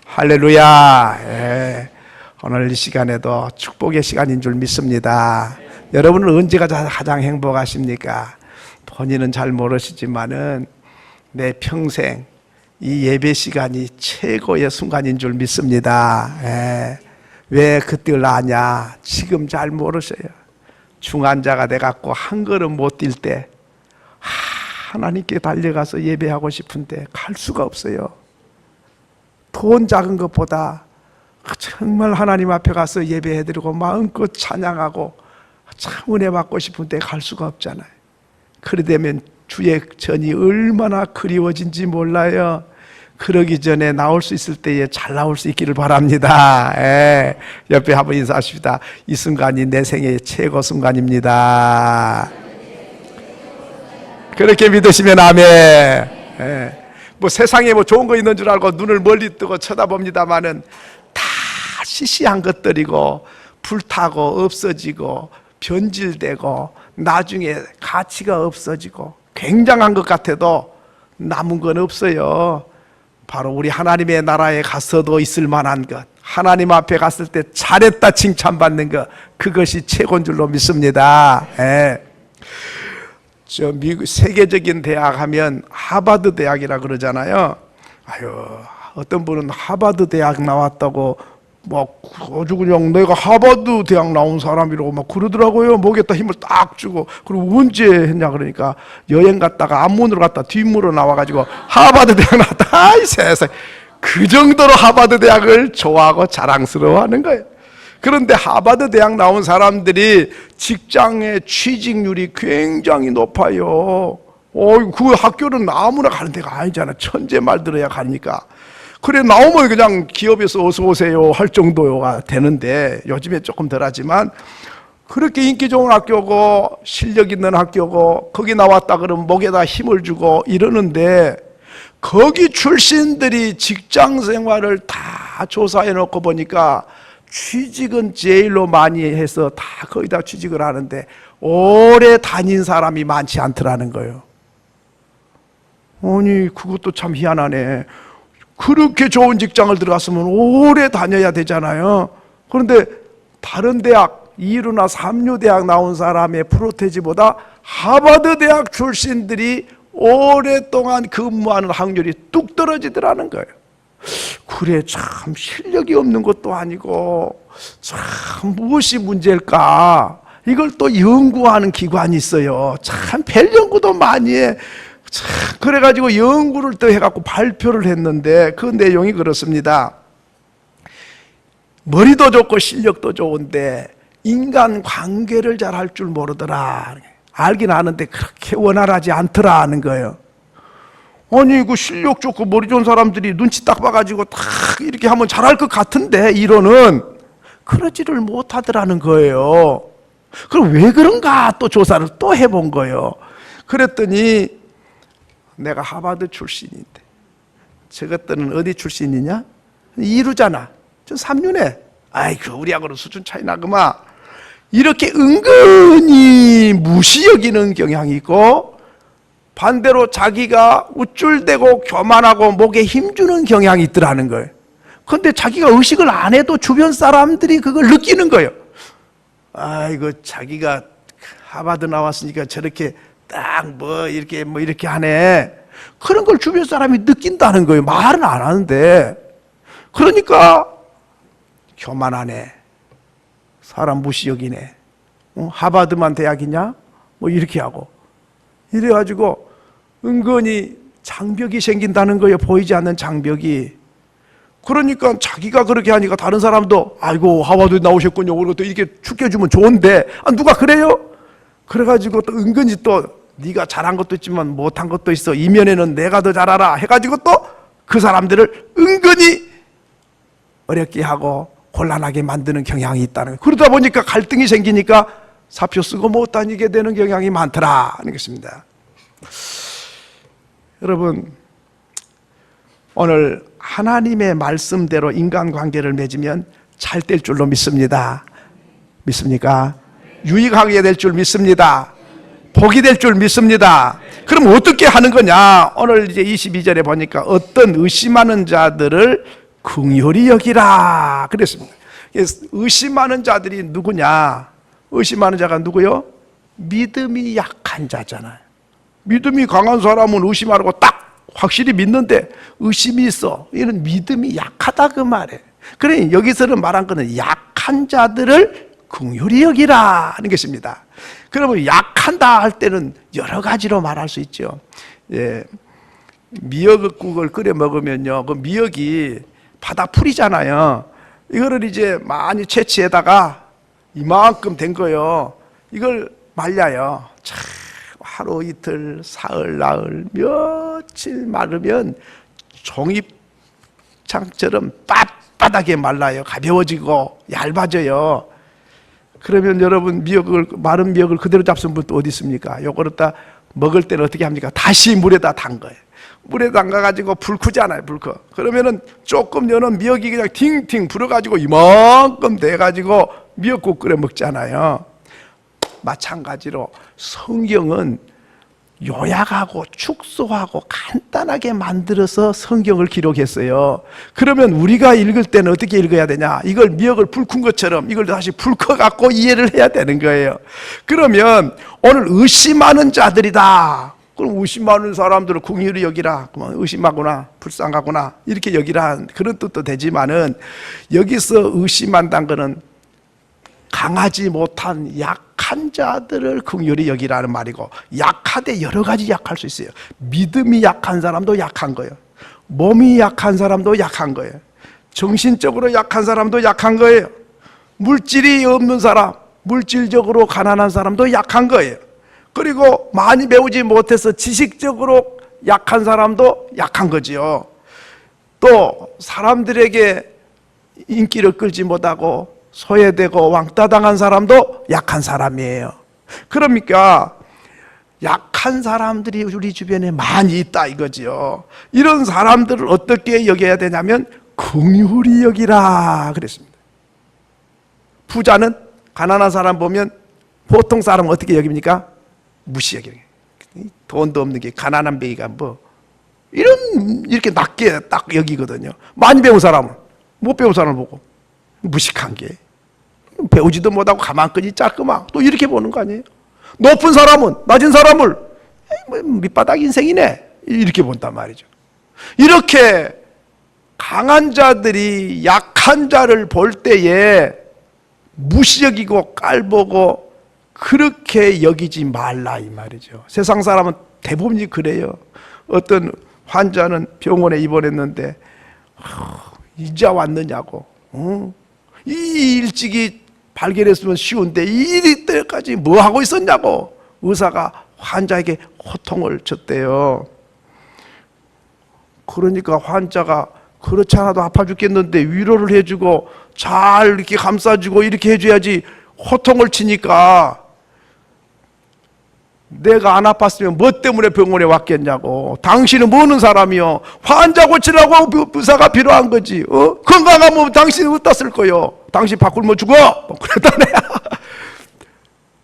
할렐루야. 오늘 이 시간에도 축복의 시간인 줄 믿습니다. 여러분은 언제가 가장 행복하십니까? 본인은 잘 모르시지만은 내 평생 이 예배 시간이 최고의 순간인 줄 믿습니다. 왜 그때를 아냐? 지금 잘 모르셔요. 중환자가 돼갖고 한 걸음 못 뛸 때 하나님께 달려가서 예배하고 싶은데 갈 수가 없어요. 돈 작은 것보다 정말 하나님 앞에 가서 예배해드리고 마음껏 찬양하고 참 은혜 받고 싶은데 갈 수가 없잖아요. 그러되면 주의 전이 얼마나 그리워진지 몰라요. 그러기 전에 나올 수 있을 때에 잘 나올 수 있기를 바랍니다. 옆에 한번 인사하십시다. 이 순간이 내 생애의 최고 순간입니다. 그렇게 믿으시면 아멘. 뭐 세상에 뭐 좋은 거 있는 줄 알고 눈을 멀리 뜨고 쳐다봅니다마는 다 시시한 것들이고 불타고 없어지고 변질되고 나중에 가치가 없어지고 굉장한 것 같아도 남은 건 없어요. 바로 우리 하나님의 나라에 가서도 있을 만한 것, 하나님 앞에 갔을 때 잘했다 칭찬받는 것, 그것이 최고인 줄로 믿습니다. 저 미국 세계적인 대학 하면 하버드 대학이라 그러잖아요. 어떤 분은 하버드 대학 나왔다고 막 아주 그냥 내가 하버드 대학 나온 사람이라고 막 그러더라고요. 목에다 힘을 딱 주고. 그리고 언제 했냐 그러니까 여행 갔다가 앞문으로 갔다 뒷문으로 나와가지고 하버드 대학 나왔다. 아이 세상에. 그 정도로 하버드 대학을 좋아하고 자랑스러워하는 거예요. 그런데 하버드 대학 나온 사람들이 직장의 취직률이 굉장히 높아요. 그 학교는 아무나 가는 데가 아니잖아. 천재 말 들어야 가니까. 그래 나오면 그냥 기업에서 어서 오세요 할 정도가 되는데, 요즘에 조금 덜하지만 그렇게 인기 좋은 학교고 실력 있는 학교고 거기 나왔다 그러면 목에다 힘을 주고 이러는데, 거기 출신들이 직장 생활을 다 조사해 놓고 보니까 취직은 제일로 많이 해서 다 거의 다 취직을 하는데 오래 다닌 사람이 많지 않더라는 거예요. 아니 그것도 참 희한하네. 그렇게 좋은 직장을 들어갔으면 오래 다녀야 되잖아요. 그런데 다른 대학 2루나 3루 대학 나온 사람의 프로테지보다 하버드 대학 출신들이 오랫동안 근무하는 확률이 뚝 떨어지더라는 거예요. 그래 참 실력이 없는 것도 아니고 참 무엇이 문제일까? 이걸 또 연구하는 기관이 있어요. 참 별 연구도 많이 해. 참 그래가지고 연구를 또 해갖고 발표를 했는데 그 내용이 그렇습니다. 머리도 좋고 실력도 좋은데 인간 관계를 잘 할 줄 모르더라. 알긴 아는데 그렇게 원활하지 않더라 하는 거예요. 아니 그 실력 좋고 머리 좋은 사람들이 눈치 딱 봐가지고 딱 이렇게 하면 잘할 것 같은데 이론은 그러지를 못하더라는 거예요. 그럼 왜 그런가 또 조사를 또 해본 거예요. 그랬더니 내가 하버드 출신인데 저것들은 어디 출신이냐? 2루잖아. 저 3루네. 아이고 우리하고는 수준 차이 나구만. 이렇게 은근히 무시 여기는 경향이 있고 반대로 자기가 우쭐대고 교만하고 목에 힘주는 경향이 있더라는 거예요. 그런데 자기가 의식을 안 해도 주변 사람들이 그걸 느끼는 거예요. 아이고 자기가 하버드 나왔으니까 저렇게 딱 이렇게 하네. 그런 걸 주변 사람이 느낀다는 거예요. 말은 안 하는데. 그러니까 교만하네. 사람 무시 여기네. 하버드만 대학이냐? 뭐 이렇게 하고. 이래가지고 은근히 장벽이 생긴다는 거예요. 보이지 않는 장벽이. 그러니까 자기가 그렇게 하니까 다른 사람도 아이고 하버드 나오셨군요. 그리고 또 이렇게 축해주면 좋은데 누가 그래요? 그래가지고 또 은근히 또 네가 잘한 것도 있지만 못한 것도 있어. 이면에는 내가 더 잘 알아. 해가지고 또 그 사람들을 은근히 어렵게 하고 곤란하게 만드는 경향이 있다는 거예요. 그러다 보니까 갈등이 생기니까 사표 쓰고 못 다니게 되는 경향이 많더라 하는 것입니다. 여러분 오늘 하나님의 말씀대로 인간관계를 맺으면 잘 될 줄로 믿습니다. 믿습니까? 유익하게 될 줄 믿습니다. 복이 될 줄 믿습니다. 그럼 어떻게 하는 거냐? 오늘 이제 22절에 보니까 어떤 의심하는 자들을 긍휼히 여기라 그랬습니다. 의심하는 자들이 누구냐? 의심하는 자가 누구요? 믿음이 약한 자잖아요. 믿음이 강한 사람은 의심하라고 딱 확실히 믿는데 의심이 있어. 이는 믿음이 약하다 그 말이에요. 그러니 여기서는 말한 거는 약한 자들을 긍휼히 여기라 하는 것입니다. 그러면 약한다 할 때는 여러 가지로 말할 수 있죠. 예, 미역국을 끓여 먹으면요, 그 미역이 바다 풀이잖아요. 이거를 이제 많이 채취에다가 이만큼 된 거요. 이걸 말려요. 참 하루 이틀 사흘 나흘 며칠 마르면 종이창처럼 빳빳하게 말라요. 가벼워지고 얇아져요. 그러면 여러분 마른 미역을 그대로 잡순 분 또 어디 있습니까? 요거를 다 먹을 때는 어떻게 합니까? 다시 물에다 담가요. 물에 담가가지고 불 크잖아요. 불 커. 그러면은 조금 여는 미역이 그냥 팅팅 불어가지고 이만큼 돼가지고 미역국 끓여 먹잖아요. 마찬가지로 성경은 요약하고 축소하고 간단하게 만들어서 성경을 기록했어요. 그러면 우리가 읽을 때는 어떻게 읽어야 되냐? 이걸 미역을 불 큰 것처럼 이걸 다시 불 커 갖고 이해를 해야 되는 거예요. 그러면 오늘 의심하는 자들이다. 그럼 의심하는 사람들을 긍휼히 여기라. 의심하거나 불쌍하거나 이렇게 여기라 그런 뜻도 되지만은 여기서 의심한다는 것은 강하지 못한 약한 자들을 긍휼히 여기라는 말이고, 약하되 여러 가지 약할 수 있어요. 믿음이 약한 사람도 약한 거예요. 몸이 약한 사람도 약한 거예요. 정신적으로 약한 사람도 약한 거예요. 물질이 없는 사람, 물질적으로 가난한 사람도 약한 거예요. 그리고 많이 배우지 못해서 지식적으로 약한 사람도 약한 거지요. 또 사람들에게 인기를 끌지 못하고 소외되고 왕따당한 사람도 약한 사람이에요. 그러니까 약한 사람들이 우리 주변에 많이 있다 이거지요. 이런 사람들을 어떻게 여겨야 되냐면 긍휼히 여기라 그랬습니다. 부자는 가난한 사람 보면 보통 사람은 어떻게 여깁니까? 무시 여기는 거예요. 돈도 없는 게 가난한 베이가 뭐 이렇게 낮게 딱 여기거든요. 많이 배운 사람은 못 배운 사람을 보고 무식한 게 배우지도 못하고 가만히 짝그만 또 이렇게 보는 거 아니에요? 높은 사람은 낮은 사람을 밑바닥 인생이네 이렇게 본단 말이죠. 이렇게 강한 자들이 약한 자를 볼 때에 무시 여기고 깔보고 그렇게 여기지 말라 이 말이죠. 세상 사람은 대부분이 그래요. 어떤 환자는 병원에 입원했는데 이제 왔느냐고. 이 일찍이 발견했으면 쉬운데 이 때까지 뭐 하고 있었냐고 의사가 환자에게 호통을 줬대요. 그러니까 환자가 그렇지 않아도 아파 죽겠는데 위로를 해주고 잘 이렇게 감싸주고 이렇게 해줘야지 호통을 치니까 내가 안 아팠으면 뭐 때문에 병원에 왔겠냐고. 당신은 뭐는 사람이요? 환자 고치라고 부사가 필요한 거지. 건강하면 당신은 어디다 쓸 거요? 당신 밥 굶어 죽어? 뭐 그랬다네.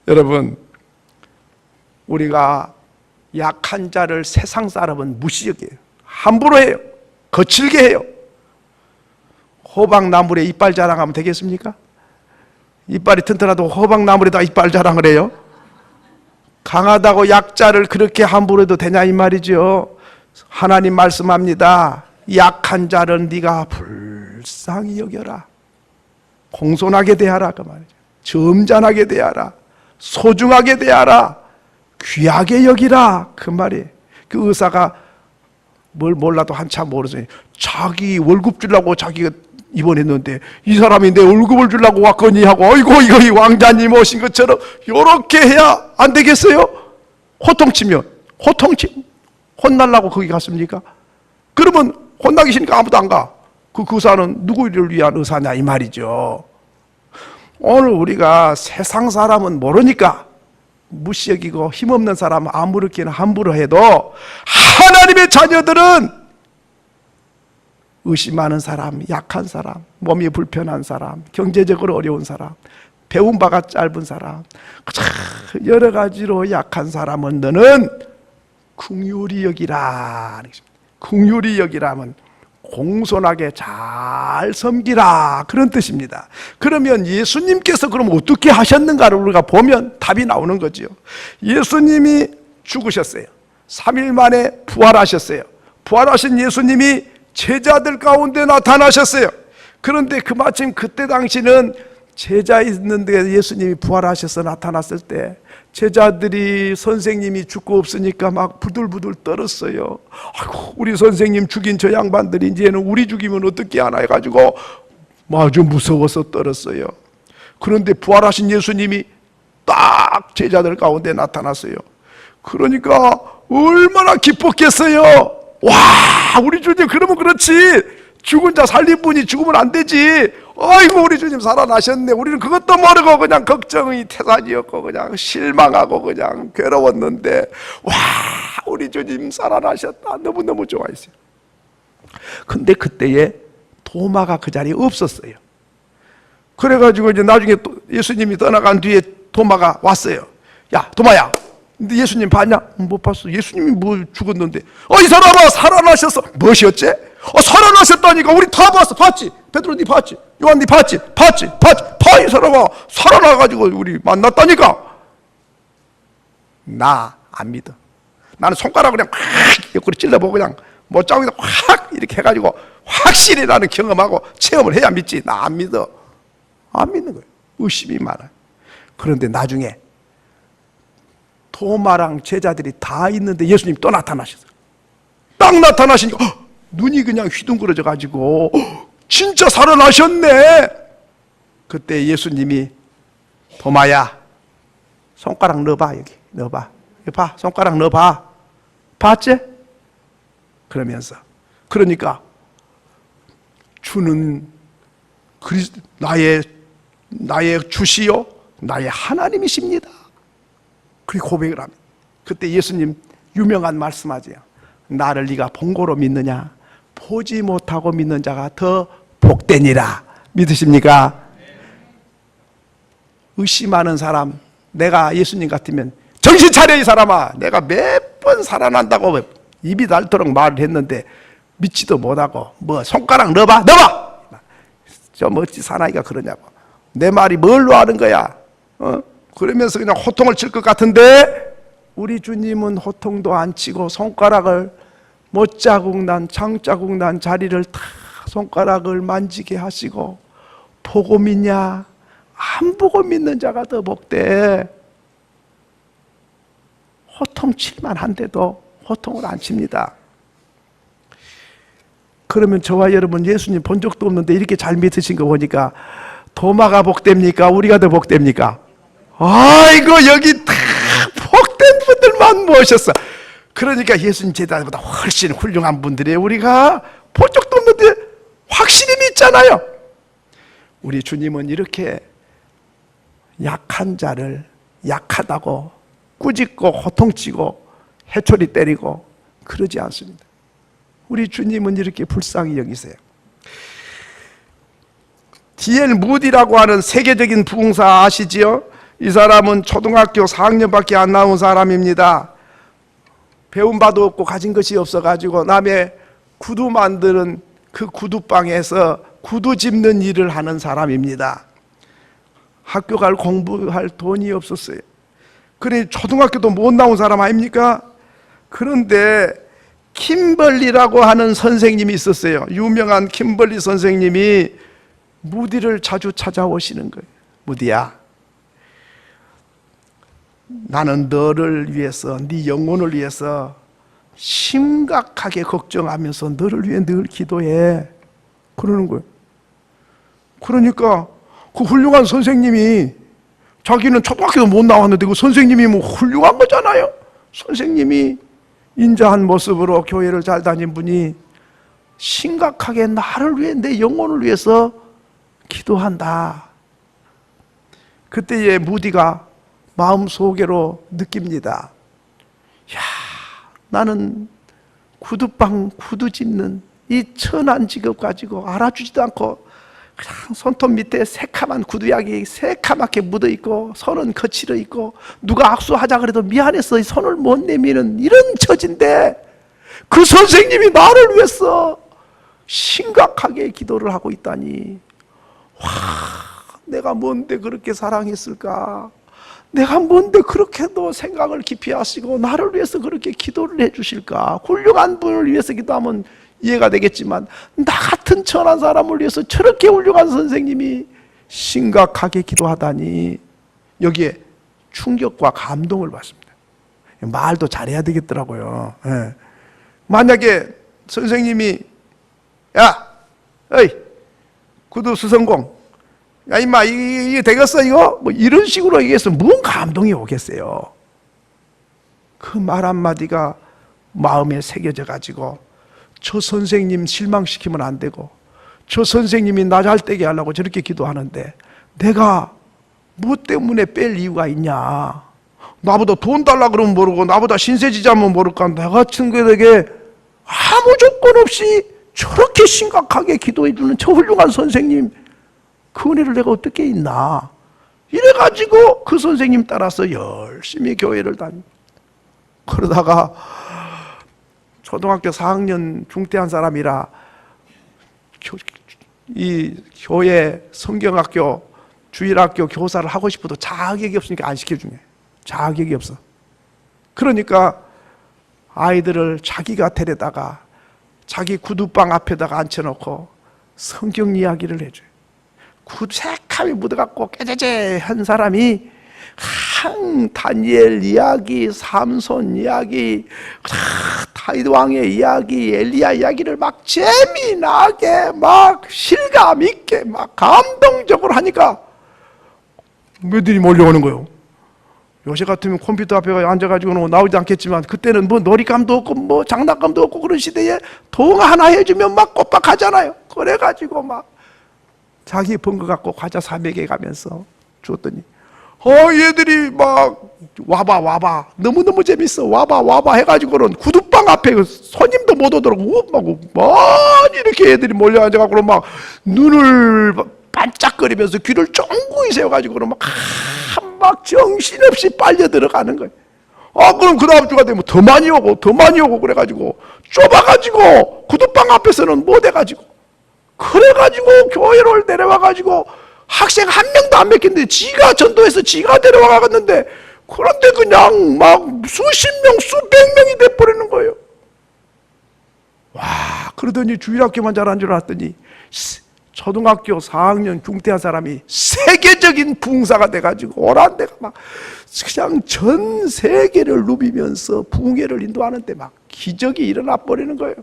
여러분, 우리가 약한 자를 세상 사람은 무시해요. 함부로 해요. 거칠게 해요. 호박나물에 이빨 자랑하면 되겠습니까? 이빨이 튼튼하다고 호박나물에다 이빨 자랑을 해요? 강하다고 약자를 그렇게 함부로 해도 되냐 이 말이죠. 하나님 말씀합니다. 약한 자를 네가 불쌍히 여겨라. 공손하게 대하라 그 말이죠. 점잖하게 대하라. 소중하게 대하라. 귀하게 여기라 그 말이에요. 그 의사가 뭘 몰라도 한참 모르죠. 자기 월급 주려고 자기가 입원했는데 이 사람이 내 월급을 주려고 왔거니 하고 어이구 이거 이 왕자님 오신 것처럼 이렇게 해야 안 되겠어요? 호통치면 혼날라고 거기 갔습니까? 그러면 혼나기 싫으니까 아무도 안 가. 그 의사는 누구를 위한 의사냐 이 말이죠. 오늘 우리가 세상 사람은 모르니까 무시 여기고 힘없는 사람은 아무렇게나 함부로 해도 하나님의 자녀들은 의심하는 사람, 약한 사람, 몸이 불편한 사람, 경제적으로 어려운 사람 배운 바가 짧은 사람, 여러 가지로 약한 사람은 너는 긍휼히 여기라. 긍휼히 여기라면 공손하게 잘 섬기라, 그런 뜻입니다. 그러면 예수님께서 그럼 어떻게 하셨는가를 우리가 보면 답이 나오는 거지요. 예수님이 죽으셨어요. 3일 만에 부활하셨어요. 부활하신 예수님이 제자들 가운데 나타나셨어요. 그런데 마침 그때 당시는 제자 있는데 예수님이 부활하셔서 나타났을 때 제자들이 선생님이 죽고 없으니까 막 부들부들 떨었어요. 아이고, 우리 선생님 죽인 저 양반들이 이제는 우리 죽이면 어떻게 하나 해가지고 아주 무서워서 떨었어요. 그런데 부활하신 예수님이 딱 제자들 가운데 나타났어요. 그러니까 얼마나 기뻤겠어요. 와, 우리 주님, 그러면 그렇지, 죽은 자 살린 분이 죽으면 안 되지. 아이고, 우리 주님 살아나셨네. 우리는 그것도 모르고 그냥 걱정이 태산이었고 그냥 실망하고 그냥 괴로웠는데, 와, 우리 주님 살아나셨다. 너무너무 좋아했어요. 근데 그때에 도마가 그 자리에 없었어요. 그래가지고 이제 나중에 또 예수님이 떠나간 뒤에 도마가 왔어요. 야, 도마야, 근데 예수님 봤냐? 못 봤어. 예수님이 뭐 죽었는데. 이 사람아 살아나셨어. 무엇이었지? 살아나셨다니까. 우리 다 봤어. 봤지? 베드로 니 봤지? 요한 니 봤지? 봤지? 이 사람아 살아나가지고 우리 만났다니까. 나 안 믿어. 나는 손가락을 그냥 확 옆구리 찔러보고 그냥 못자국에다 확 이렇게 해가지고 확실히 나는 경험하고 체험을 해야 믿지. 나 안 믿어. 안 믿는 거예요. 의심이 많아요. 그런데 나중에 도마랑 제자들이 다 있는데 예수님 또 나타나셨어요. 딱 나타나시니까 눈이 그냥 휘둥그러져 가지고 진짜 살아나셨네. 그때 예수님이 도마야, 손가락 넣어봐. 여기 넣어봐. 여기 봐. 손가락 넣어봐. 봤지? 그러면서, 그러니까 주는 나의 주시요 나의 하나님이십니다. 그렇게 고백을 합니다. 그때 예수님 유명한 말씀하세요. 나를 네가 본고로 믿느냐? 보지 못하고 믿는 자가 더 복되니라. 믿으십니까? 의심하는 사람, 내가 예수님 같으면 정신 차려 이 사람아, 내가 몇 번 살아난다고 입이 닳도록 말을 했는데 믿지도 못하고 뭐 손가락 넣어봐. 저 멋지 사나이가 그러냐고. 내 말이 뭘로 하는 거야? 그러면서 그냥 호통을 칠 것 같은데 우리 주님은 호통도 안 치고 손가락을 못자국 난 장자국 난 자리를 다 손가락을 만지게 하시고, 보고 믿냐? 안 보고 믿는 자가 더 복돼. 호통 칠만 한데도 호통을 안 칩니다. 그러면 저와 여러분 예수님 본 적도 없는데 이렇게 잘 믿으신 거 보니까 도마가 복됩니까? 우리가 더 복됩니까? 아이고, 여기 다 복된 분들만 모셨어. 그러니까 예수님 제자보다 훨씬 훌륭한 분들이에요. 우리가 본 적도 없는데 확실히 믿잖아요. 우리 주님은 이렇게 약한 자를 약하다고 꾸짖고 호통치고 해초리 때리고 그러지 않습니다. 우리 주님은 이렇게 불쌍히 여기세요. D.L. 무디라고 하는 세계적인 부흥사 아시지요? 이 사람은 초등학교 4학년밖에 안 나온 사람입니다. 배운 바도 없고 가진 것이 없어가지고 남의 구두 만드는 그 구두방에서 구두 짚는 일을 하는 사람입니다. 학교 갈 공부할 돈이 없었어요. 그래 초등학교도 못 나온 사람 아닙니까? 그런데 킴벌리라고 하는 선생님이 있었어요. 유명한 킴벌리 선생님이 무디를 자주 찾아오시는 거예요. 무디야, 나는 너를 위해서, 네 영혼을 위해서 심각하게 걱정하면서 너를 위해 늘 기도해. 그러는 거예요. 그러니까 그 훌륭한 선생님이, 자기는 초등학교도 못 나왔는데 그 선생님이 뭐 훌륭한 거잖아요. 선생님이 인자한 모습으로 교회를 잘 다닌 분이 심각하게 나를 위해, 내 영혼을 위해서 기도한다. 그때의 무디가 마음속으로 느낍니다. 야, 나는 구두방 구두 짚는 이 천한 직업 가지고 알아주지도 않고 그냥 손톱 밑에 새카만 구두약이 새카맣게 묻어있고 손은 거칠어 있고 누가 악수하자 그래도 미안해서 손을 못 내미는 이런 처진데 그 선생님이 나를 위해서 심각하게 기도를 하고 있다니, 와, 내가 뭔데 그렇게 사랑했을까? 내가 뭔데 그렇게도 생각을 깊이 하시고 나를 위해서 그렇게 기도를 해주실까? 훌륭한 분을 위해서 기도하면 이해가 되겠지만 나 같은 천한 사람을 위해서 저렇게 훌륭한 선생님이 심각하게 기도하다니, 여기에 충격과 감동을 받습니다. 말도 잘해야 되겠더라고요. 예. 만약에 선생님이 야, 어이, 구두 수성공, 야 임마 이게 되겠어 이거? 뭐 이런 식으로 얘기해서 뭔 감동이 오겠어요? 그 말 한마디가 마음에 새겨져 가지고 저 선생님 실망시키면 안 되고 저 선생님이 나 잘되게 하려고 저렇게 기도하는데 내가 뭐 때문에 뺄 이유가 있냐? 나보다 돈 달라 그러면 모르고 나보다 신세지자면 모를까? 나 같은 그에게 아무 조건 없이 저렇게 심각하게 기도해 주는 저 훌륭한 선생님, 그 은혜를 내가 어떻게 있나? 이래가지고 그 선생님 따라서 열심히 교회를 다니고, 그러다가 초등학교 4학년 중퇴한 사람이라 이 교회 성경학교 주일학교 교사를 하고 싶어도 자격이 없으니까 안 시켜주네. 자격이 없어. 그러니까 아이들을 자기가 데려다가 자기 구두방 앞에다가 앉혀놓고 성경 이야기를 해줘요. 구두 새카이 묻어갖고 깨재재한 사람이 다니엘 이야기, 삼손 이야기, 다윗 왕의 이야기, 엘리야 이야기를 막 재미나게 막 실감 있게 막 감동적으로 하니까 애들이 몰려오는 거예요. 요새 같으면 컴퓨터 앞에 앉아가지고는 나오지 않겠지만 그때는 뭐 놀이감도 없고 뭐 장난감도 없고 그런 시대에 동화 하나 해주면 막 꼬박하잖아요. 그래가지고 막 자기 번 거 갖고 과자 400개 가면서 줬더니 얘들이 막 와봐 너무너무 재밌어 와봐 해가지고는 구두방 앞에 손님도 못 오더라고. 막 이렇게 애들이 몰려 앉아가지고 막 눈을 반짝거리면서 귀를 쫑긋이 세워가지고는 막 정신없이 빨려 들어가는 거예요. 그럼 그 다음 주가 되면 더 많이 오고 그래가지고 좁아가지고 구두방 앞에서는 못 해가지고, 그래가지고 교회를 데려와가지고 학생 한 명도 안 맡겼는데 지가 전도해서 지가 데려와갔는데, 그런데 그냥 막 수십 명 수백 명이 돼버리는 거예요. 와, 그러더니 주일학교만 잘한 줄 알았더니 초등학교 4학년 중퇴한 사람이 세계적인 부흥사가 돼가지고 오란 데가 막 그냥 전 세계를 누비면서 부흥회를 인도하는데 막 기적이 일어나 버리는 거예요.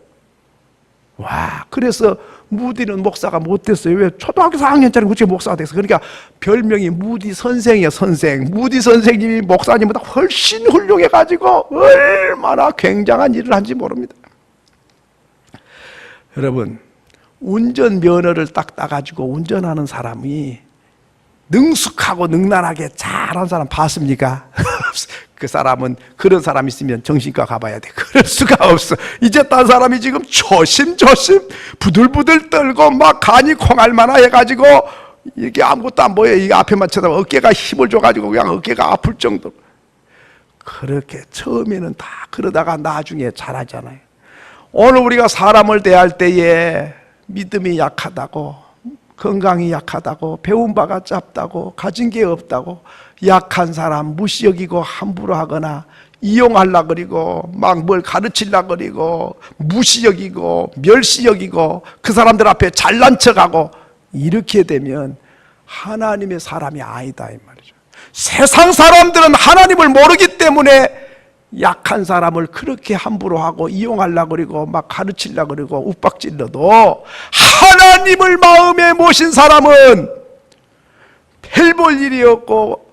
와, 그래서 무디는 목사가 못됐어요. 왜? 초등학교 4학년짜리 어떻게 목사가 됐어? 그러니까 별명이 무디 선생이에요. 선생. 무디 선생님이 목사님보다 훨씬 훌륭해가지고 얼마나 굉장한 일을 한지 모릅니다. 여러분, 운전면허를 딱 따가지고 운전하는 사람이 능숙하고 능란하게 잘한 사람 봤습니까? 그 사람은, 그런 사람 있으면 정신과 가봐야 돼. 그럴 수가 없어. 이제 딴 사람이 지금 조심조심 부들부들 떨고 막 간이 콩알만하 해가지고 이게 아무것도 안 보여. 이게 앞에만 쳐다보면 어깨가 힘을 줘가지고 그냥 어깨가 아플 정도. 그렇게 처음에는 다 그러다가 나중에 잘하잖아요. 오늘 우리가 사람을 대할 때에 믿음이 약하다고, 건강이 약하다고, 배운 바가 짧다고, 가진 게 없다고 약한 사람 무시 여기고 함부로 하거나 이용하려 그리고 막 뭘 가르치려 그리고 무시 여기고 멸시 여기고 그 사람들 앞에 잘난 척하고, 이렇게 되면 하나님의 사람이 아니다 이 말이죠. 세상 사람들은 하나님을 모르기 때문에 약한 사람을 그렇게 함부로 하고 이용하려고 그러고 막 가르치려고 그러고 윽박질러도, 하나님을 마음에 모신 사람은 별 볼 일이 없고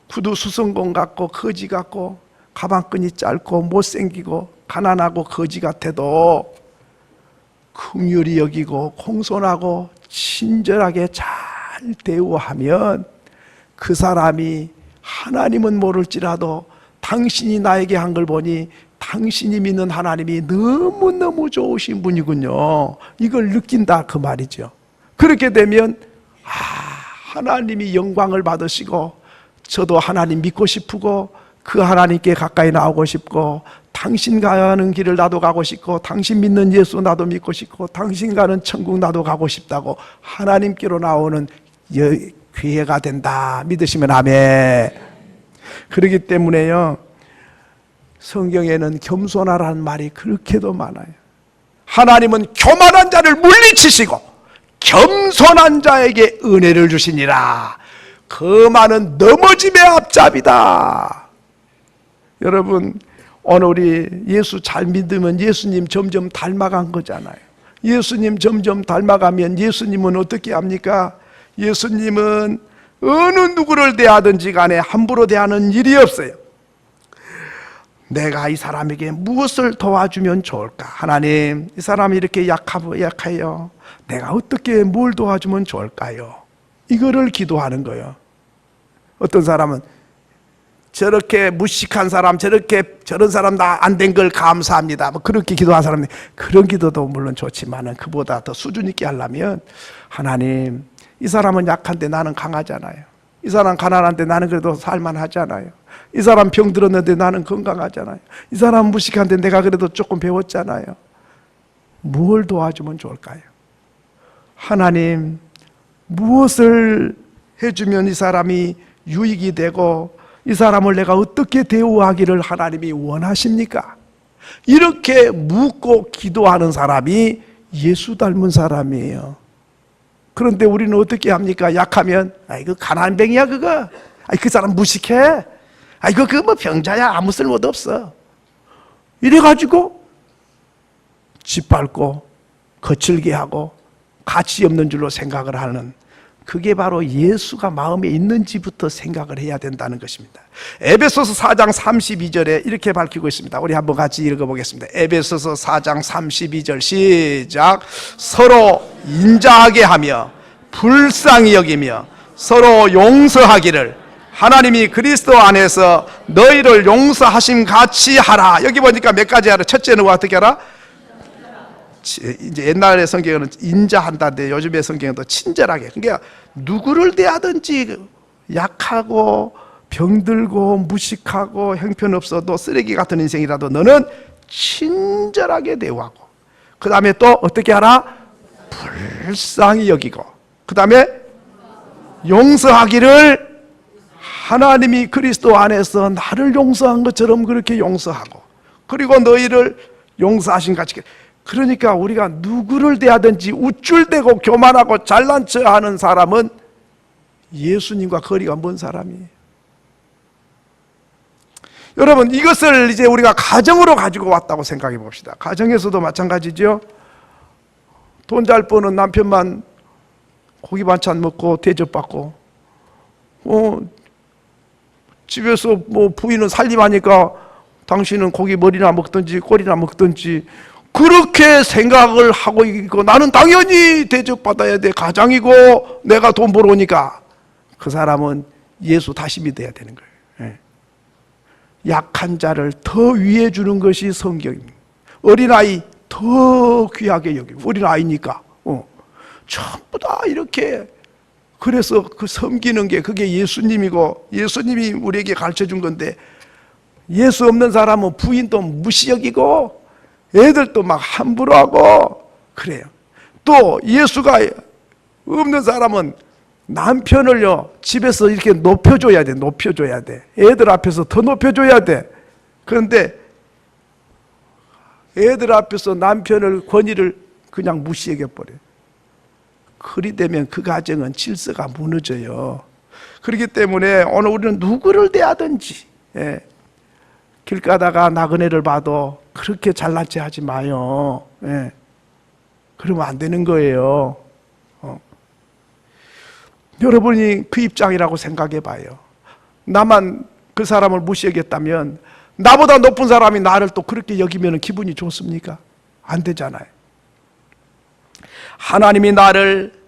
구두 수성공 같고 거지 같고 가방끈이 짧고 못생기고 가난하고 거지 같아도 긍휼히 여기고 공손하고 친절하게 잘 대우하면 그 사람이 하나님은 모를지라도 당신이 나에게 한 걸 보니 당신이 믿는 하나님이 너무너무 좋으신 분이군요, 이걸 느낀다 그 말이죠. 그렇게 되면 하나님이 영광을 받으시고 저도 하나님 믿고 싶고 그 하나님께 가까이 나오고 싶고 당신 가는 길을 나도 가고 싶고 당신 믿는 예수 나도 믿고 싶고 당신 가는 천국 나도 가고 싶다고 하나님께로 나오는 기회가 된다. 믿으시면 아멘. 그렇기 때문에요, 성경에는 겸손하라는 말이 그렇게도 많아요. 하나님은 교만한 자를 물리치시고 겸손한 자에게 은혜를 주시니라. 거만은 넘어짐의 앞잡이다. 여러분, 오늘 우리 예수 잘 믿으면 예수님 점점 닮아간 거잖아요. 예수님 점점 닮아가면 예수님은 어떻게 합니까? 예수님은 어느 누구를 대하든지 간에 함부로 대하는 일이 없어요. 내가 이 사람에게 무엇을 도와주면 좋을까? 하나님, 이 사람이 이렇게 약해요. 내가 어떻게 뭘 도와주면 좋을까요? 이거를 기도하는 거예요. 어떤 사람은 저렇게 무식한 사람, 저런 사람 다 안 된 걸 감사합니다. 뭐 그렇게 기도한 사람이, 그런 기도도 물론 좋지만은 그보다 더 수준 있게 하려면, 하나님, 이 사람은 약한데 나는 강하잖아요. 이 사람 가난한데 나는 그래도 살만하잖아요. 이 사람 병 들었는데 나는 건강하잖아요. 이 사람 무식한데 내가 그래도 조금 배웠잖아요. 뭘 도와주면 좋을까요? 하나님, 무엇을 해주면 이 사람이 유익이 되고 이 사람을 내가 어떻게 대우하기를 하나님이 원하십니까? 이렇게 묻고 기도하는 사람이 예수 닮은 사람이에요. 그런데 우리는 어떻게 합니까? 약하면, 그 가난뱅이야 그거. 그 사람 무식해. 그거 뭐 병자야, 아무 쓸모도 없어. 이래가지고 짓밟고 거칠게 하고 가치 없는 줄로 생각을 하는, 그게 바로 예수가 마음에 있는지부터 생각을 해야 된다는 것입니다. 에베소서 4장 32절에 이렇게 밝히고 있습니다. 우리 한번 같이 읽어보겠습니다. 에베소서 4장 32절 시작. 서로 인자하게 하며 불쌍히 여기며 서로 용서하기를 하나님이 그리스도 안에서 너희를 용서하심 같이 하라. 여기 보니까 몇 가지 하라. 첫째는 어떻게 하라? 이제 옛날의 성경은 인자한다는데 요즘의 성경은 또 친절하게. 그러니까 누구를 대하든지 약하고 병들고 무식하고 형편없어도 쓰레기 같은 인생이라도 너는 친절하게 대우하고, 그 다음에 또 어떻게 하라? 불쌍히 여기고, 그 다음에 용서하기를 하나님이 그리스도 안에서 나를 용서한 것처럼 그렇게 용서하고, 그리고 너희를 용서하신 같이. 그러니까 우리가 누구를 대하든지 우쭐대고 교만하고 잘난 척 하는 사람은 예수님과 거리가 먼 사람이에요. 여러분, 이것을 이제 우리가 가정으로 가지고 왔다고 생각해 봅시다. 가정에서도 마찬가지죠. 돈 잘 버는 남편만 고기 반찬 먹고 대접받고, 집에서 뭐 부인은 살림하니까 당신은 고기 머리나 먹든지 꼬리나 먹든지 그렇게 생각을 하고 있고, 나는 당연히 대접받아야 돼, 가장이고 내가 돈 벌어오니까. 그 사람은 예수 다시 믿어야 되는 거예요. 약한 자를 더 위해 주는 것이 성경입니다. 어린아이 더 귀하게 여기고, 어린아이니까 전부 다 이렇게. 그래서 그 섬기는 게 그게 예수님이고, 예수님이 우리에게 가르쳐 준 건데, 예수 없는 사람은 부인도 무시 여기고 애들도 막 함부로 하고 그래요. 또 예수가 없는 사람은 남편을요 집에서 이렇게 높여줘야 돼. 높여줘야 돼. 애들 앞에서 더 높여줘야 돼. 그런데 애들 앞에서 남편을, 권위를 그냥 무시해버려요. 그리 되면 그 가정은 질서가 무너져요. 그렇기 때문에 오늘 우리는 누구를 대하든지, 길 가다가 나그네를 봐도 그렇게 잘난 체 하지 마요. 그러면 안 되는 거예요. 여러분이 그 입장이라고 생각해 봐요. 나만 그 사람을 무시하겠다면 나보다 높은 사람이 나를 또 그렇게 여기면 기분이 좋습니까? 안 되잖아요. 하나님이 나를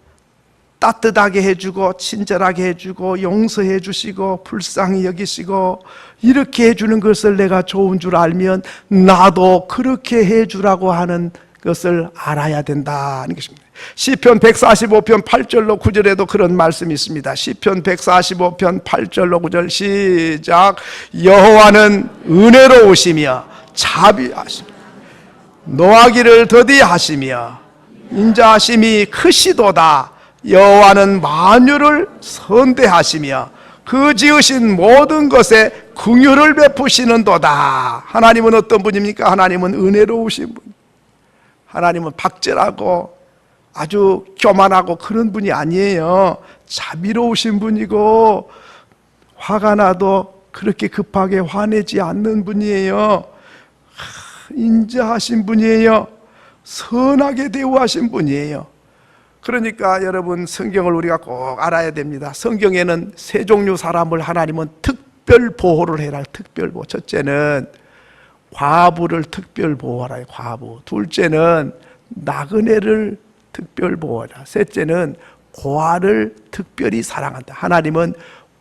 따뜻하게 해주고 친절하게 해주고 용서해 주시고 불쌍히 여기시고 이렇게 해주는 것을 내가 좋은 줄 알면 나도 그렇게 해주라고 하는 것을 알아야 된다는 것입니다. 시편 145편 8절로 9절에도 그런 말씀이 있습니다. 시편 145편 8절로 9절 시작. 여호와는 은혜로우시며 자비하시며 노하기를 더디하시며 인자하심이 크시도다. 여호와는 만유를 선대하시며 그 지으신 모든 것에 긍휼을 베푸시는도다. 하나님은 어떤 분입니까? 하나님은 은혜로우신 분. 하나님은 박제라고 아주 교만하고 그런 분이 아니에요. 자비로우신 분이고 화가 나도 그렇게 급하게 화내지 않는 분이에요. 인자하신 분이에요. 선하게 대우하신 분이에요. 그러니까 여러분, 성경을 우리가 꼭 알아야 됩니다. 성경에는 세 종류 사람을 하나님은 특별 보호를 해라. 특별 보호. 첫째는 과부를 특별 보호하라. 과부. 둘째는 나그네를 특별 보호하라. 셋째는 고아를 특별히 사랑한다. 하나님은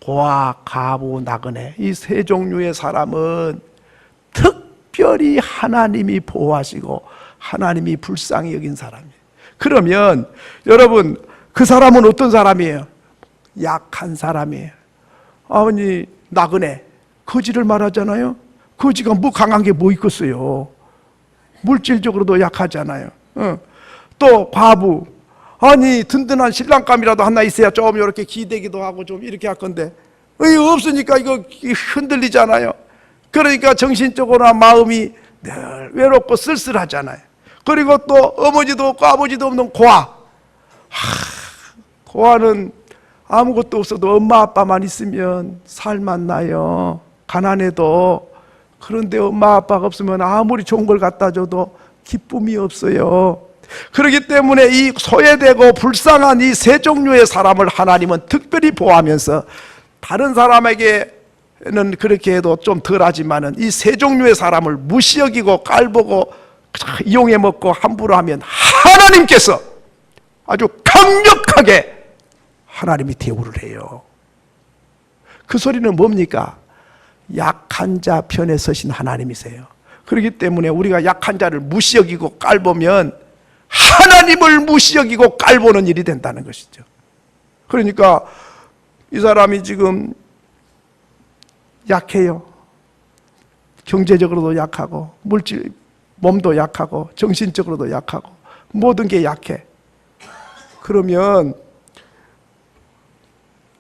고아, 과부, 나그네 이 세 종류의 사람은 특별히 하나님이 보호하시고 하나님이 불쌍히 여긴 사람이에요. 그러면 여러분, 그 사람은 어떤 사람이에요? 약한 사람이에요. 아버지, 나그네 거지를 말하잖아요. 거지가 뭐 강한 게 뭐 있겠어요? 물질적으로도 약하잖아요. 또 과부, 아니 든든한 신랑감이라도 하나 있어야 좀 이렇게 기대기도 하고 좀 이렇게 할 건데 없으니까 이거 흔들리잖아요. 그러니까 정신적으로나 마음이 늘 외롭고 쓸쓸하잖아요. 그리고 또 어머니도 없고 아버지도 없는 고아. 고아는 아무것도 없어도 엄마 아빠만 있으면 살만 나요. 가난해도. 그런데 엄마 아빠가 없으면 아무리 좋은 걸 갖다 줘도 기쁨이 없어요. 그렇기 때문에 이 소외되고 불쌍한 이 세 종류의 사람을 하나님은 특별히 보호하면서, 다른 사람에게는 그렇게 해도 좀 덜하지만은 이 세 종류의 사람을 무시 여기고 깔보고 이용해 먹고 함부로 하면 하나님께서 아주 강력하게 하나님이 대우를 해요. 그 소리는 뭡니까? 약한 자 편에 서신 하나님이세요. 그렇기 때문에 우리가 약한 자를 무시 여기고 깔보면 하나님을 무시 여기고 깔보는 일이 된다는 것이죠. 그러니까 이 사람이 지금 약해요. 경제적으로도 약하고 몸도 약하고 정신적으로도 약하고 모든 게 약해. 그러면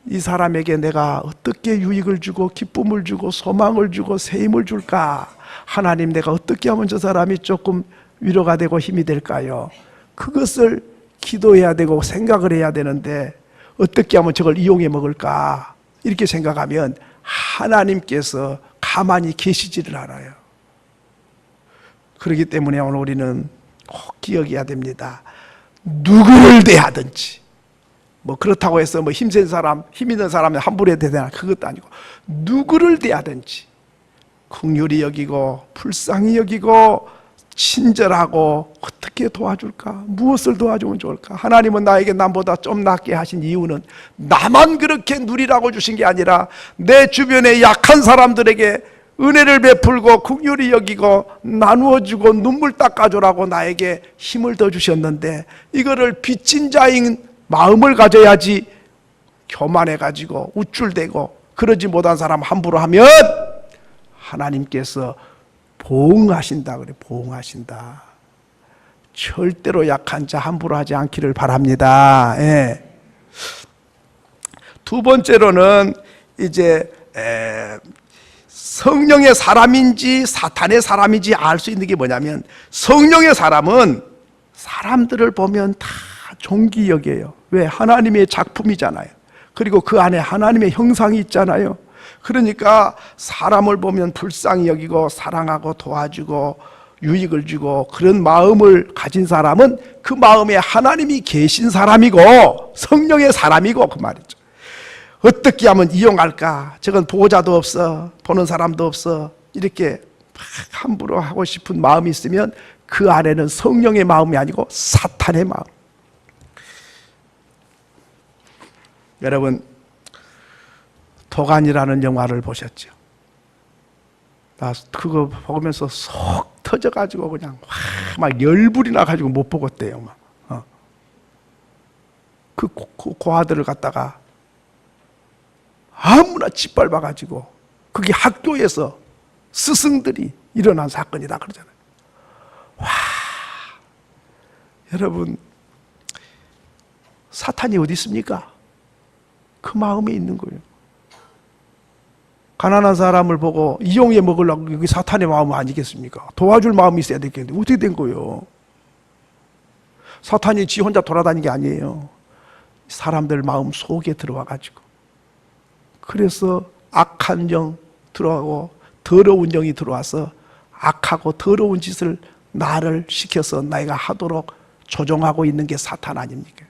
이 사람에게 내가 어떻게 유익을 주고 기쁨을 주고 소망을 주고 새 힘을 줄까? 하나님, 내가 어떻게 하면 저 사람이 조금 위로가 되고 힘이 될까요? 그것을 기도해야 되고 생각을 해야 되는데 어떻게 하면 저걸 이용해 먹을까? 이렇게 생각하면 하나님께서 가만히 계시지를 않아요. 그렇기 때문에 오늘 우리는 꼭 기억해야 됩니다. 누구를 대하든지, 뭐 그렇다고 해서 뭐 힘센 사람, 힘 있는 사람을 함부로 해야 되나, 그것도 아니고 누구를 대하든지 긍휼히 여기고 불쌍히 여기고 친절하고 어떻게 도와줄까? 무엇을 도와주면 좋을까? 하나님은 나에게 남보다 좀 낫게 하신 이유는 나만 그렇게 누리라고 주신 게 아니라 내 주변에 약한 사람들에게 은혜를 베풀고 긍휼히 여기고 나누어주고 눈물 닦아주라고 나에게 힘을 더 주셨는데, 이거를 빚진 자인 마음을 가져야지 교만해가지고 우쭐대고 그러지 못한 사람 함부로 하면 하나님께서 보응하신다 그래. 보응하신다. 절대로 약한 자 함부로 하지 않기를 바랍니다. 예. 두 번째로는 이제 성령의 사람인지 사탄의 사람인지 알 수 있는 게 뭐냐면, 성령의 사람은 사람들을 보면 다 존귀 여겨요. 왜? 하나님의 작품이잖아요. 그리고 그 안에 하나님의 형상이 있잖아요. 그러니까 사람을 보면 불쌍히 여기고 사랑하고 도와주고 유익을 주고 그런 마음을 가진 사람은 그 마음에 하나님이 계신 사람이고 성령의 사람이고 그 말이죠. 어떻게 하면 이용할까? 저건 보호자도 없어, 보는 사람도 없어, 이렇게 함부로 하고 싶은 마음이 있으면 그 안에는 성령의 마음이 아니고 사탄의 마음. 여러분, 도간이라는 영화를 보셨죠? 나 그거 보면서 속 터져가지고 그냥 막 열불이 나가지고 못 보겠대요. 그 고아들을 갖다가 아무나 짓밟아가지고 그게 학교에서 스승들이 일어난 사건이다 그러잖아요. 와, 여러분, 사탄이 어디 있습니까? 그 마음에 있는 거예요. 가난한 사람을 보고 이용해 먹으려고, 그게 사탄의 마음 아니겠습니까? 도와줄 마음이 있어야 되겠는데 어떻게 된 거예요? 사탄이 지 혼자 돌아다니는 게 아니에요. 사람들 마음 속에 들어와가지고, 그래서 악한 영 들어가고 더러운 영이 들어와서 악하고 더러운 짓을 나를 시켜서 나이가 하도록 조종하고 있는 게 사탄 아닙니까?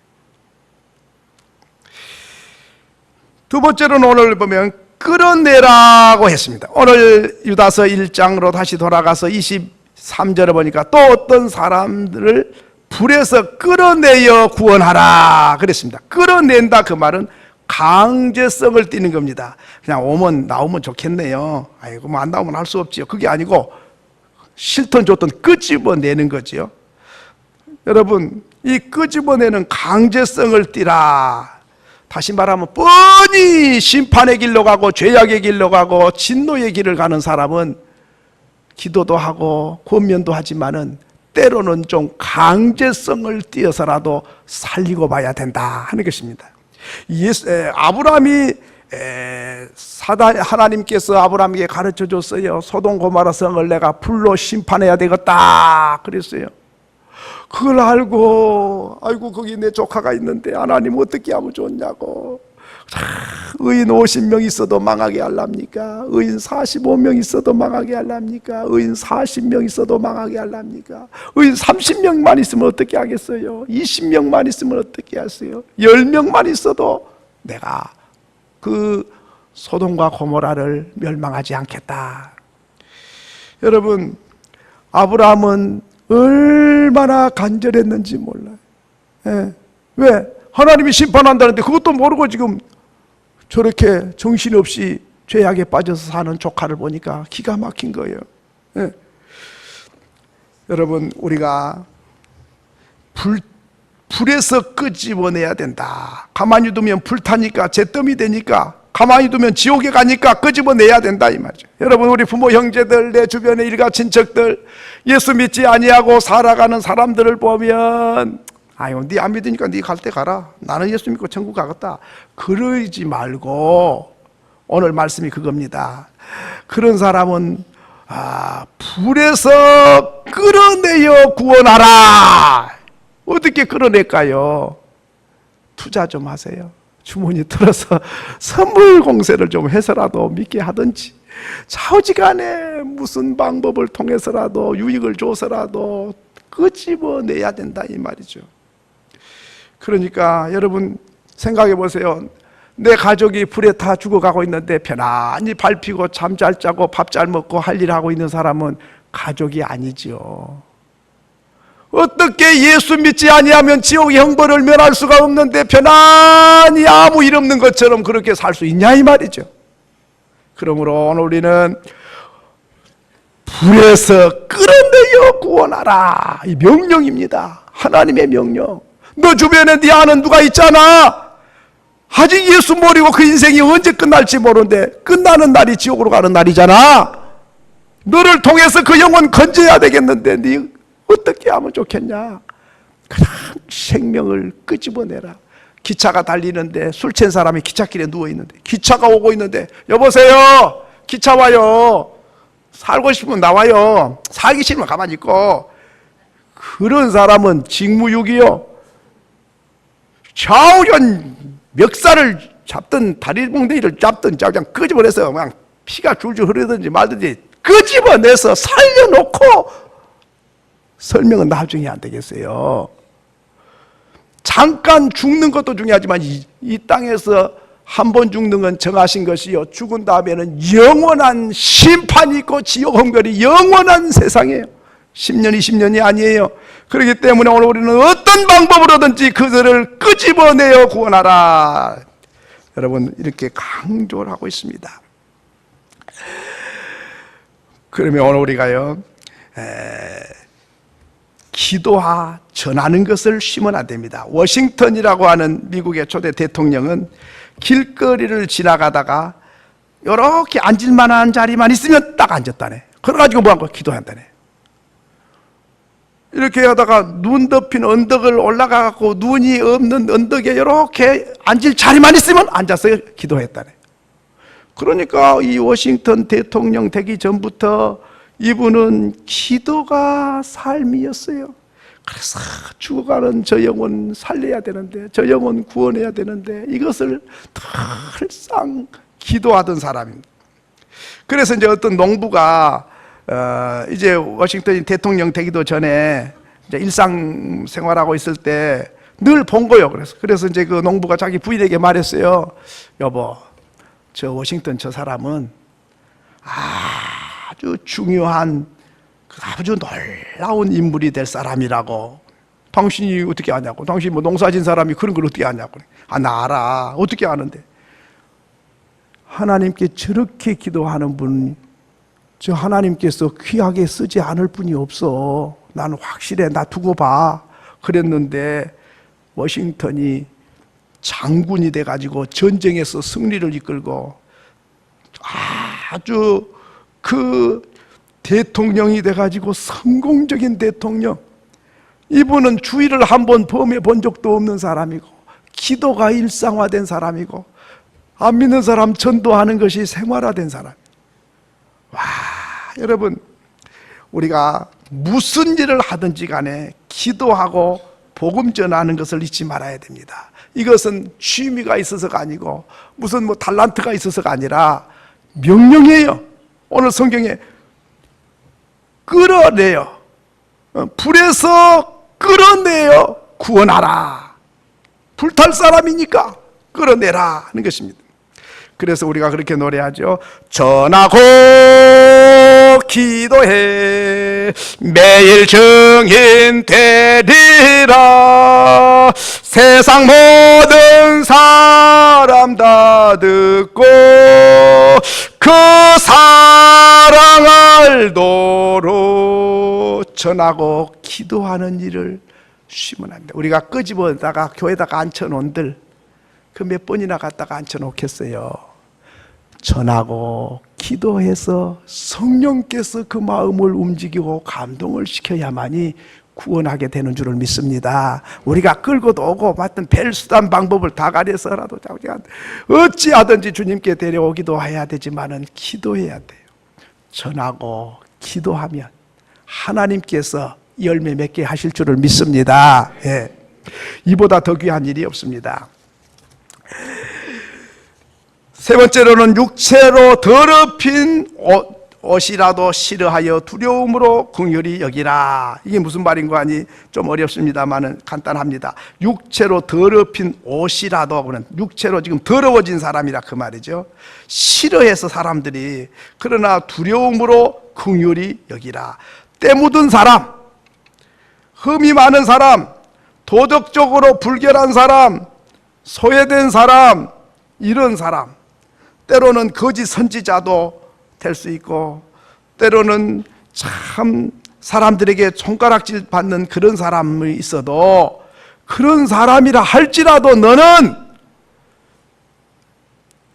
두 번째로는 오늘 보면 끌어내라고 했습니다. 오늘 유다서 1장으로 다시 돌아가서 23절에 보니까 또 어떤 사람들을 불에서 끌어내어 구원하라 그랬습니다. 끌어낸다, 그 말은 강제성을 띠는 겁니다. 그냥 나오면 좋겠네요. 아이고, 뭐 안 나오면 할 수 없지요. 그게 아니고 싫든 좋든 끄집어내는 거지요. 여러분, 이 끄집어내는 강제성을 띠라. 다시 말하면 뻔히 심판의 길로 가고 죄악의 길로 가고 진노의 길을 가는 사람은 기도도 하고 권면도 하지만은 때로는 좀 강제성을 띄어서라도 살리고 봐야 된다 하는 것입니다. 아브라함이 하나님께서 아브라함에게 가르쳐 줬어요. 소돔 고모라 성을 내가 불로 심판해야 되겠다 그랬어요. 그걸 알고, 아이고 거기 내 조카가 있는데 하나님 어떻게 하면 좋냐고, 의인 50명 있어도 망하게 하랍니까? 의인 45명 있어도 망하게 하랍니까? 의인 40명 있어도 망하게 하랍니까? 의인 30명만 있으면 어떻게 하겠어요? 20명만 있으면 어떻게 하세요? 10명만 있어도 내가 그 소돔과 고모라를 멸망하지 않겠다. 여러분, 아브라함은 얼마나 간절했는지 몰라요. 왜? 하나님이 심판한다는데 그것도 모르고 지금 저렇게 정신없이 죄악에 빠져서 사는 조카를 보니까 기가 막힌 거예요. 여러분, 우리가 불에서 끄집어내야 된다. 가만히 두면 불타니까, 잿더미 되니까, 가만히 두면 지옥에 가니까 끄집어내야 된다 이 말이죠. 여러분, 우리 부모 형제들, 내 주변의 일가 친척들, 예수 믿지 아니하고 살아가는 사람들을 보면, 아유, 네 안 믿으니까 네 갈 때 가라, 나는 예수 믿고 천국 가겠다, 그러지 말고, 오늘 말씀이 그겁니다. 그런 사람은 불에서 끌어내어 구원하라. 어떻게 끌어낼까요? 투자 좀 하세요. 주머니 들어서 선물 공세를 좀 해서라도 믿게 하든지, 좌우지간에 무슨 방법을 통해서라도 유익을 줘서라도 끄집어내야 된다 이 말이죠. 그러니까 여러분 생각해 보세요. 내 가족이 불에 타 죽어가고 있는데 편안히 밟히고 잠 잘 자고 밥 잘 먹고 할 일 하고 있는 사람은 가족이 아니지요. 어떻게 예수 믿지 아니하면 지옥의 형벌을 면할 수가 없는데 편안히 아무 일 없는 것처럼 그렇게 살 수 있냐 이 말이죠. 그러므로 오늘 우리는 불에서 끌어내어 구원하라, 이 명령입니다. 하나님의 명령. 너 주변에 네 아는 누가 있잖아. 아직 예수 모르고 그 인생이 언제 끝날지 모르는데 끝나는 날이 지옥으로 가는 날이잖아. 너를 통해서 그 영혼 건져야 되겠는데 네 어떻게 하면 좋겠냐? 그냥 생명을 끄집어내라. 기차가 달리는데 술 취한 사람이 기찻길에 누워있는데, 기차가 오고 있는데, 여보세요, 기차 와요, 살고 싶으면 나와요, 살기 싫으면 가만히 있고. 그런 사람은 직무유기요. 좌우전 멱살을 잡든 다리 몽둥이를 잡든 그냥 끄집어내서 그냥 피가 줄줄 흐르든지 말든지 끄집어내서 살려놓고 설명은 나중에 안 되겠어요. 잠깐 죽는 것도 중요하지만 이 땅에서 한 번 죽는 건 정하신 것이요, 죽은 다음에는 영원한 심판이 있고 지옥 형벌이 영원한 세상이에요. 10년 20년이 아니에요. 그렇기 때문에 오늘 우리는 어떤 방법으로든지 그들을 끄집어내어 구원하라, 여러분 이렇게 강조를 하고 있습니다. 그러면 오늘 우리가요, 기도하 전하는 것을 쉬면 안 됩니다. 워싱턴이라고 하는 미국의 초대 대통령은 길거리를 지나가다가 이렇게 앉을 만한 자리만 있으면 딱 앉았다네. 그래가지고 뭐 한 거 기도한다네. 이렇게 하다가 눈 덮인 언덕을 올라가고 눈이 없는 언덕에 이렇게 앉을 자리만 있으면 앉아서 기도했다네. 그러니까 이 워싱턴 대통령 되기 전부터 이분은 기도가 삶이었어요. 그래서 죽어가는 저 영혼 살려야 되는데, 저 영혼 구원해야 되는데, 이것을 늘상 기도하던 사람입니다. 그래서 이제 어떤 농부가 이제 워싱턴이 대통령 되기도 전에 이제 일상생활하고 있을 때 늘 본 거예요. 그래서 이제 그 농부가 자기 부인에게 말했어요. 여보, 저 워싱턴 저 사람은 아주 중요한 아주 놀라운 인물이 될 사람이라고. 당신이 어떻게 아냐고. 당신이 뭐 농사진 사람이 그런 걸 어떻게 아냐고. 나 알아. 어떻게 아는데. 하나님께 저렇게 기도하는 분, 저 하나님께서 귀하게 쓰지 않을 분이 없어. 나는 확실해. 나 두고 봐. 그랬는데 워싱턴이 장군이 돼가지고 전쟁에서 승리를 이끌고 아주 그 대통령이 돼가지고 성공적인 대통령. 이분은 주의를 한번 범해 본 적도 없는 사람이고, 기도가 일상화된 사람이고, 안 믿는 사람 전도하는 것이 생활화된 사람. 와, 여러분, 우리가 무슨 일을 하든지 간에 기도하고 복음 전하는 것을 잊지 말아야 됩니다. 이것은 취미가 있어서가 아니고 무슨 뭐 달란트가 있어서가 아니라 명령이에요. 오늘 성경에 끌어내요. 불에서 끌어내요. 구원하라. 불탈 사람이니까 끌어내라 하는 것입니다. 그래서 우리가 그렇게 노래하죠. 전하고 기도해 매일 증인 되리라. 세상 모든 사람 다 듣고 그 사랑 알도록 전하고 기도하는 일을 쉬면 안 돼. 우리가 끄집어다가 교회에다가 앉혀놓은들 그 몇 번이나 갖다가 앉혀놓겠어요. 전하고 기도해서 성령께서 그 마음을 움직이고 감동을 시켜야만이 구원하게 되는 줄을 믿습니다. 우리가 끌고도 오고 맡은 벨수단 방법을 다 가려서라도 어찌하든지 주님께 데려오기도 해야 되지만은 기도해야 돼요. 전하고 기도하면 하나님께서 열매 맺게 하실 줄을 믿습니다. 예. 이보다 더 귀한 일이 없습니다. 세 번째로는 육체로 더럽힌 옷이라도 싫어하여 두려움으로 긍휼히 여기라. 이게 무슨 말인 거 아니? 좀 어렵습니다만은 간단합니다. 육체로 더럽힌 옷이라도, 그는 육체로 지금 더러워진 사람이라 그 말이죠. 싫어해서 사람들이, 그러나 두려움으로 긍휼히 여기라. 때 묻은 사람, 흠이 많은 사람, 도덕적으로 불결한 사람, 소외된 사람, 이런 사람, 때로는 거짓 선지자도 될 수 있고, 때로는 참 사람들에게 손가락질 받는 그런 사람이 있어도, 그런 사람이라 할지라도 너는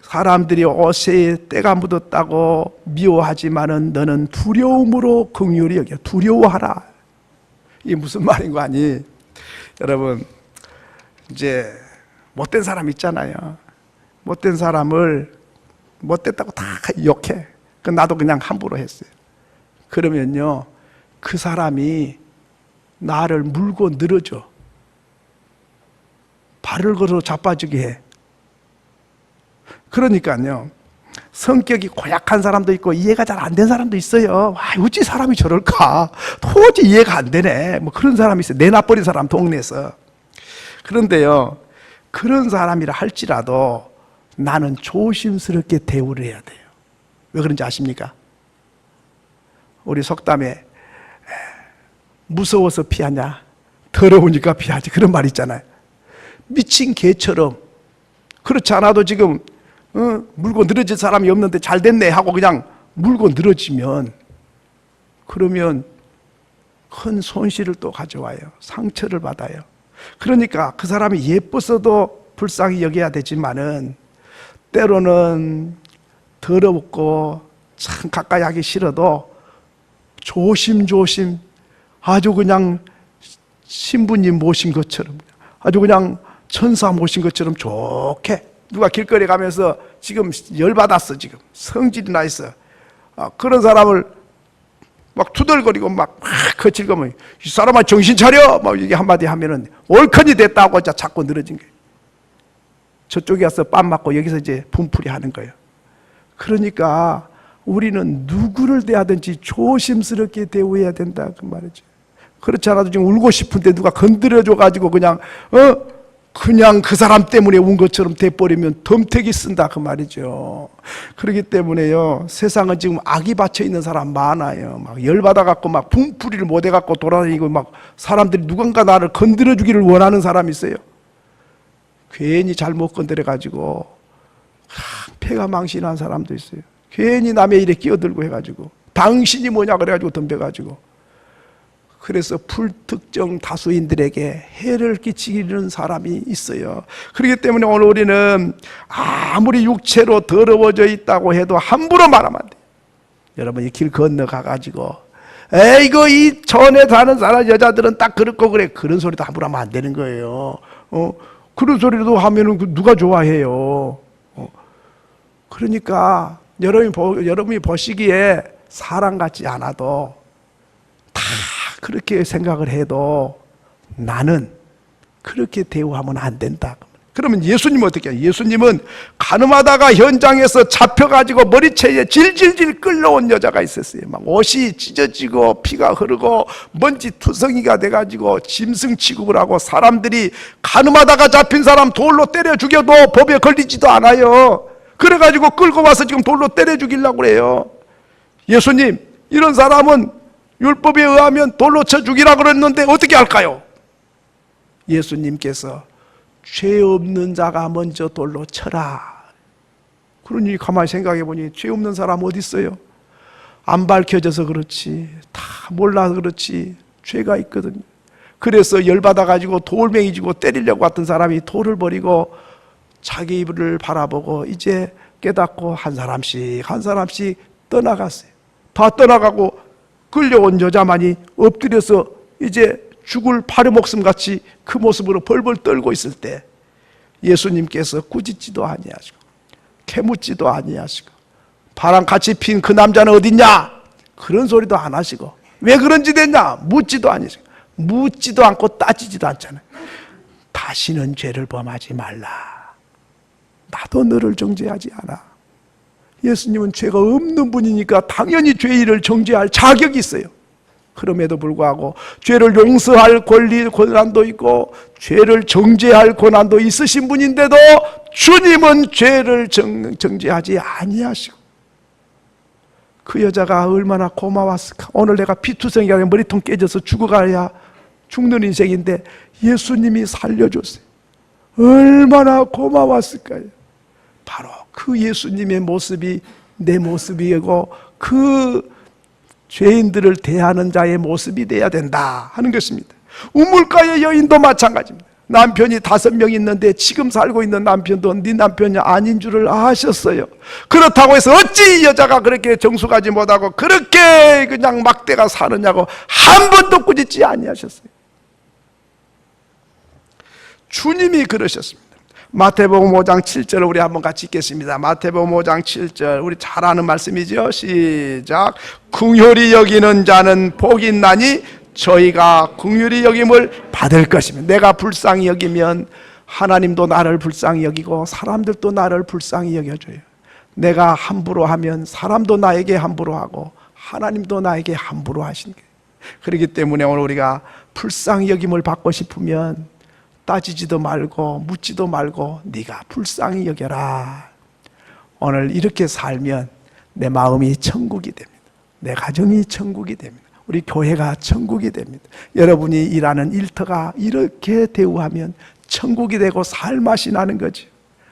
사람들이 옷에 때가 묻었다고 미워하지만은 너는 두려움으로 긍휼히 여겨. 두려워하라. 이게 무슨 말인 거 아니? 여러분, 이제 못된 사람 있잖아요. 못된 사람을 못됐다고 다 욕해. 나도 그냥 함부로 했어요. 그러면요, 그 사람이 나를 물고 늘어져. 발을 걸어 자빠지게 해. 그러니까요, 성격이 고약한 사람도 있고 이해가 잘 안 된 사람도 있어요. 어찌 사람이 저럴까? 도저히 이해가 안 되네. 뭐 그런 사람이 있어요. 내놔버린 사람, 동네에서. 그런데요, 그런 사람이라 할지라도 나는 조심스럽게 대우를 해야 돼요. 왜 그런지 아십니까? 우리 속담에 무서워서 피하냐, 더러우니까 피하지, 그런 말 있잖아요. 미친 개처럼. 그렇지 않아도 지금 물고 늘어질 사람이 없는데 잘 됐네 하고 그냥 물고 늘어지면, 그러면 큰 손실을 또 가져와요. 상처를 받아요. 그러니까 그 사람이 예뻐서도 불쌍히 여겨야 되지만은 때로는 더럽고 참 가까이 하기 싫어도 조심조심 아주 그냥 신부님 모신 것처럼, 아주 그냥 천사 모신 것처럼 좋게, 누가 길거리 가면서 지금 열받았어, 지금 성질이 나 있어, 그런 사람을 막 투덜거리고 막 거칠거면 이 사람아 정신 차려 막 이게 한마디 하면은 올컨이 됐다고 자꾸 늘어진 거예요. 저쪽에 가서 뺨 맞고 여기서 이제 분풀이 하는 거예요. 그러니까 우리는 누구를 대하든지 조심스럽게 대우해야 된다 그 말이죠. 그렇지 않아도 지금 울고 싶은데 누가 건드려줘 가지고 그냥 그 사람 때문에 운 것처럼 돼버리면 덤태기 쓴다 그 말이죠. 그렇기 때문에요, 세상은 지금 악이 받쳐 있는 사람 많아요. 막 열받아 갖고 막 분풀이를 못해 갖고 돌아다니고, 막 사람들이 누군가 나를 건드려 주기를 원하는 사람이 있어요. 괜히 잘못 건드려 가지고 폐가 망신한 사람도 있어요. 괜히 남의 일에 끼어들고 해가지고 당신이 뭐냐 그래가지고 덤벼가지고, 그래서 불특정 다수인들에게 해를 끼치는 사람이 있어요. 그렇기 때문에 오늘 우리는 아무리 육체로 더러워져 있다고 해도 함부로 말하면 안 돼요. 여러분이 길 건너가가지고 에이고 이 전에 사는 사람 여자들은 딱 그렇고 그래, 그런 소리도 함부로 하면 안 되는 거예요. 그런 소리도 하면은 누가 좋아해요. 그러니까 여러분이 보시기에 사람 같지 않아도 다 그렇게 생각을 해도 나는 그렇게 대우하면 안 된다. 그러면 예수님은 어떻게 해요? 예수님은 가늠하다가 현장에서 잡혀가지고 머리채에 질질질 끌려온 여자가 있었어요. 막 옷이 찢어지고 피가 흐르고 먼지 투성이가 돼가지고 짐승 취급을 하고, 사람들이 가늠하다가 잡힌 사람 돌로 때려 죽여도 법에 걸리지도 않아요. 그래가지고 끌고 와서 지금 돌로 때려 죽이려고 그래요. 예수님, 이런 사람은 율법에 의하면 돌로 쳐 죽이라고 그랬는데 어떻게 할까요? 예수님께서 죄 없는 자가 먼저 돌로 쳐라. 그러니 가만히 생각해 보니 죄 없는 사람 어디 있어요? 안 밝혀져서 그렇지, 다 몰라서 그렇지 죄가 있거든요. 그래서 열받아 가지고 돌멩이 쥐고 때리려고 왔던 사람이 돌을 버리고 자기 입을 바라보고 이제 깨닫고 한 사람씩 떠나갔어요. 다 떠나가고 끌려온 여자만이 엎드려서 이제 죽을 파리목숨 같이 그 모습으로 벌벌 떨고 있을 때 예수님께서 꾸짖지도 아니하시고 캐묻지도 아니하시고 바람 같이 핀 그 남자는 어딨냐 그런 소리도 안 하시고 왜 그런지 됐냐 묻지도 아니시고 묻지도 않고 따지지도 않잖아요. 다시는 죄를 범하지 말라. 나도 너를 정죄하지 않아. 예수님은 죄가 없는 분이니까 당연히 죄를 정죄할 자격이 있어요. 그럼에도 불구하고 죄를 용서할 권한도 있고 죄를 정죄할 권한도 있으신 분인데도 주님은 죄를 정죄하지 아니하시고, 그 여자가 얼마나 고마웠을까. 오늘 내가 피투성이가 되면 머리통 깨져서 죽어가야 죽는 인생인데 예수님이 살려줬어요. 얼마나 고마웠을까요. 바로 그 예수님의 모습이 내 모습이고 그 죄인들을 대하는 자의 모습이 돼야 된다 하는 것입니다. 우물가의 여인도 마찬가지입니다. 남편이 5명 있는데 지금 살고 있는 남편도 네 남편이 아닌 줄을 아셨어요. 그렇다고 해서 어찌 여자가 그렇게 정숙하지 못하고 그렇게 그냥 막대가 사느냐고 한 번도 꾸짖지 아니하셨어요. 주님이 그러셨습니다. 마태복음 5장 7절을 우리 한번 같이 읽겠습니다. 마태복음 5장 7절 우리 잘 아는 말씀이죠. 시작. 긍휼히 여기는 자는 복이 있나니 저희가 긍휼히 여김을 받을 것이며, 내가 불쌍히 여기면 하나님도 나를 불쌍히 여기고 사람들도 나를 불쌍히 여겨줘요. 내가 함부로 하면 사람도 나에게 함부로 하고 하나님도 나에게 함부로 하시는 거예요. 그렇기 때문에 오늘 우리가 불쌍히 여김을 받고 싶으면 따지지도 말고 묻지도 말고 네가 불쌍히 여겨라. 오늘 이렇게 살면 내 마음이 천국이 됩니다. 내 가정이 천국이 됩니다. 우리 교회가 천국이 됩니다. 여러분이 일하는 일터가 이렇게 대우하면 천국이 되고 살맛이 나는 거죠.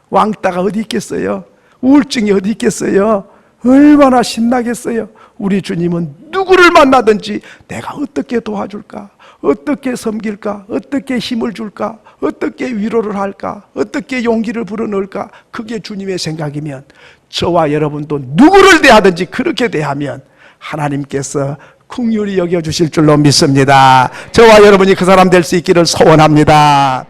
왕따가 어디 있겠어요? 우울증이 어디 있겠어요? 얼마나 신나겠어요? 우리 주님은 누구를 만나든지 내가 어떻게 도와줄까? 어떻게 섬길까? 어떻게 힘을 줄까? 어떻게 위로를 할까? 어떻게 용기를 불어넣을까? 그게 주님의 생각이면 저와 여러분도 누구를 대하든지 그렇게 대하면 하나님께서 긍휼히 여겨주실 줄로 믿습니다. 저와 여러분이 그 사람 될 수 있기를 소원합니다.